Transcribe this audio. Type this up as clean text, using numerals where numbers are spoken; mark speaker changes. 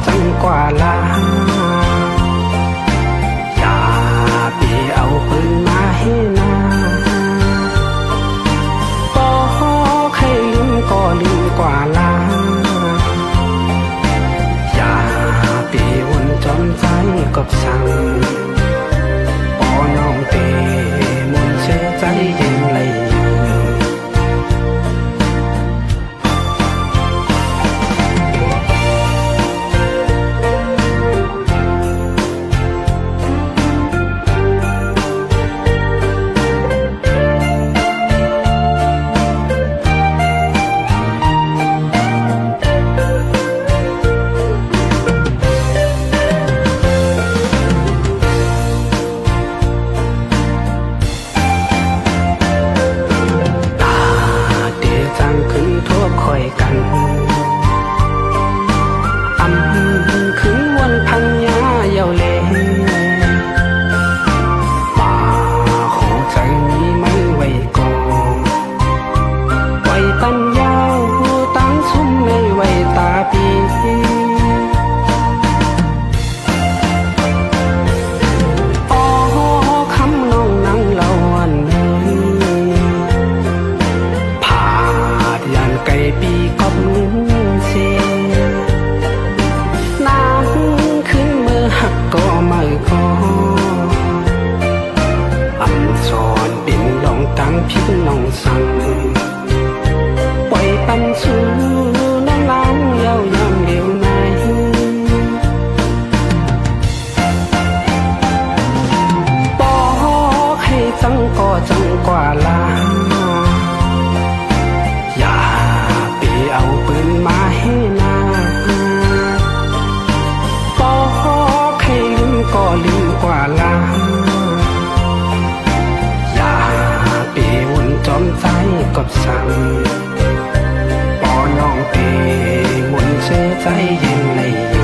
Speaker 1: จังกว่าลาอย่าไปเอาปืนมาให้นาบ่ใครลืมก็ลืมกว่าลาอย่าไปวนจนใจกับสั่งบ่น้องเตมนเชื่อใจเย็นเลยกันอำคืนวันพันยาเยาเลป่าขอใจมีไม่ไว้ก่อนไว้ปัญญาตั้งชุ่มในไว้ตาปีอ๋อคำน้องนั่งเล่าวันนี้ผ่ายันไกลปีก็ลืมเสียน้ำขึ้นเมื่อหักก็ไม่พออันสอนเป็นลองตั้งพิษน้องสั่งปล่อยปันสู่น้องล้างเย้ายำเดียวในบ่ให้จังก็จังกว่าลาเอาปืนมาให้นาบ่ใครลืมก็ลืมกว่าลาอย่าไปวนจอมใจกับสั่งบ่น้องเตมนเชื่อใจเย็นเลย